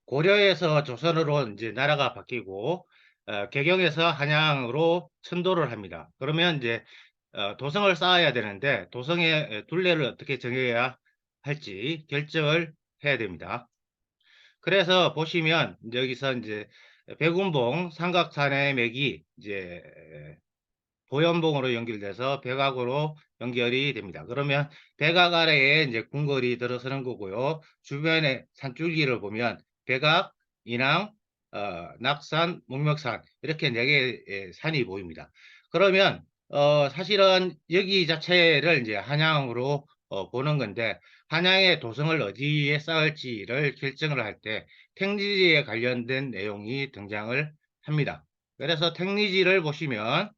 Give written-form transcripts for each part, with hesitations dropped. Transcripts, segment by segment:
고려에서 조선으로 이제 나라가 바뀌고 개경에서 한양으로 천도를 합니다. 그러면 이제 도성을 쌓아야 되는데 도성의 둘레를 어떻게 정해야 할지 결정을 해야 됩니다. 그래서 보시면 여기서 이제 백운봉 삼각산의 맥이 이제 보연봉으로 연결돼서 백악으로 연결이 됩니다. 그러면 백악 아래에 이제 궁궐이 들어서는 거고요. 주변에 산줄기를 보면 백악, 인왕, 낙산, 목멱산 이렇게 네 개의 산이 보입니다. 그러면 사실은 여기 자체를 이제 한양으로 보는 건데 한양의 도성을 어디에 쌓을지를 결정을 할 때 택리지에 관련된 내용이 등장을 합니다. 그래서 택리지를 보시면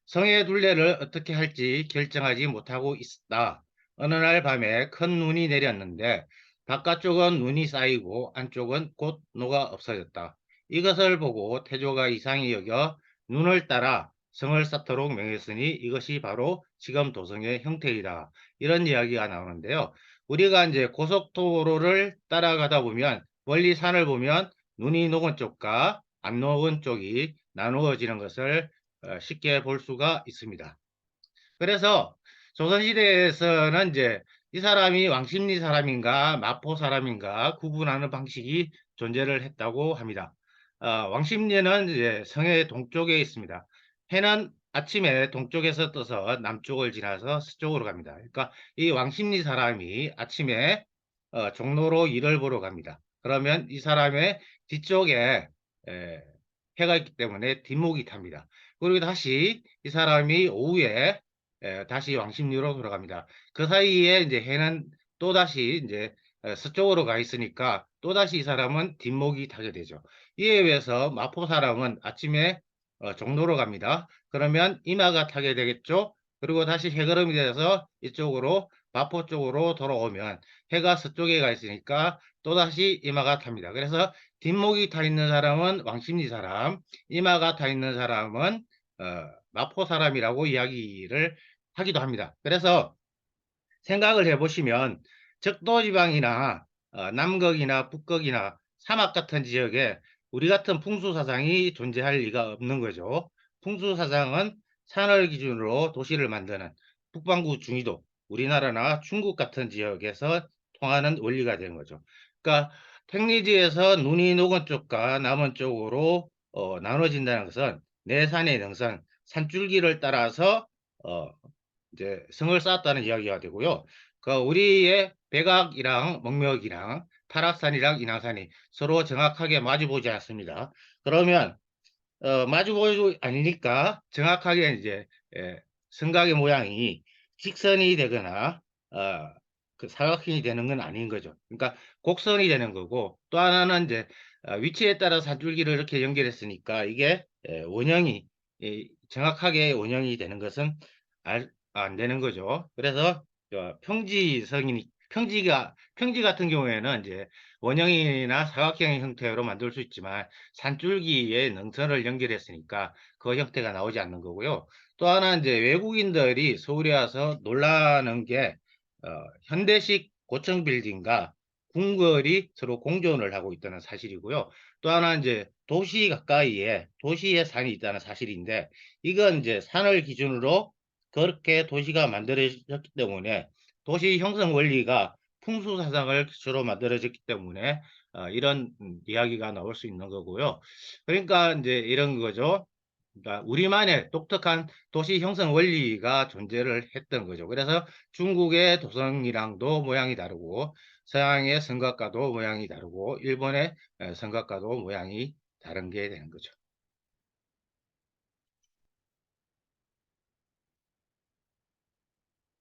성의 둘레를 어떻게 할지 결정하지 못하고 있다. 어느 날 밤에 큰 눈이 내렸는데 바깥쪽은 눈이 쌓이고 안쪽은 곧 녹아 없어졌다. 이것을 보고 태조가 이상히 여겨 눈을 따라 성을 쌓도록 명했으니 이것이 바로 지금 도성의 형태이다. 이런 이야기가 나오는데요. 우리가 이제 고속도로를 따라가다 보면 멀리 산을 보면 눈이 녹은 쪽과 안 녹은 쪽이 나누어지는 것을 쉽게 볼 수가 있습니다. 그래서 조선시대에서는 이제 이 사람이 왕십리 사람인가 마포 사람인가 구분하는 방식이 존재를 했다고 합니다. 왕십리는 이제 성의 동쪽에 있습니다. 해는 아침에 동쪽에서 떠서 남쪽을 지나서 서쪽으로 갑니다. 그러니까 이 왕십리 사람이 아침에 종로로 일을 보러 갑니다. 그러면 이 사람의 뒤쪽에 에, 해가 있기 때문에 뒷목이 탑니다. 그리고 다시 이 사람이 오후에 다시 왕십리로 돌아갑니다. 그 사이에 이제 해는 또다시 이제 서쪽으로 가 있으니까 또다시 이 사람은 뒷목이 타게 되죠. 이에 의해서 마포 사람은 아침에 종로로 갑니다. 그러면 이마가 타게 되겠죠. 그리고 다시 해걸음이 돼서 이쪽으로 마포 쪽으로 돌아오면 해가 서쪽에 가 있으니까 또다시 이마가 탑니다. 그래서 뒷목이 타 있는 사람은 왕십리 사람, 이마가 타 있는 사람은 마포 사람이라고 이야기를 하기도 합니다. 그래서 생각을 해보시면 적도지방이나 남극이나 북극이나 사막 같은 지역에 우리 같은 풍수사상이 존재할 리가 없는 거죠. 풍수사상은 산을 기준으로 도시를 만드는 북반구 중위도, 우리나라나 중국 같은 지역에서 통하는 원리가 되는 거죠. 그러니까 택리지에서 눈이 녹은 쪽과 남은 쪽으로 나눠진다는 것은 내산의 능선, 산줄기를 따라서 어, 이제 성을 쌓았다는 이야기가 되고요. 그 우리의 백악이랑 목멱이랑 타락산이랑 인왕산이 서로 정확하게 마주보지 않습니다. 그러면 마주보지 아니니까 정확하게 이제 성곽의 모양이 직선이 되거나 어, 그 사각형이 되는 건 아닌 거죠. 그러니까 곡선이 되는 거고 또 하나는 이제 위치에 따라 산줄기를 이렇게 연결했으니까 이게 원형이 정확하게 원형이 되는 것은 안 되는 거죠. 그래서 평지성이니 평지 같은 경우에는 이제 원형이나 사각형의 형태로 만들 수 있지만 산줄기에 능선을 연결했으니까 그 형태가 나오지 않는 거고요. 또 하나 이제 외국인들이 서울에 와서 놀라는 게 현대식 고층 빌딩과 궁궐이 서로 공존을 하고 있다는 사실이고요. 또 하나 이제 도시 가까이에 도시에 산이 있다는 사실인데 이건 이제 산을 기준으로 그렇게 도시가 만들어졌기 때문에 도시 형성 원리가 풍수사상을 기초로 만들어졌기 때문에 이런 이야기가 나올 수 있는 거고요. 그러니까 이제 이런 거죠. 그러니까 우리만의 독특한 도시 형성 원리가 존재를 했던 거죠. 그래서 중국의 도성이랑도 모양이 다르고 서양의 성곽과도 모양이 다르고 일본의 성곽과도 모양이 다른 게 되는 거죠.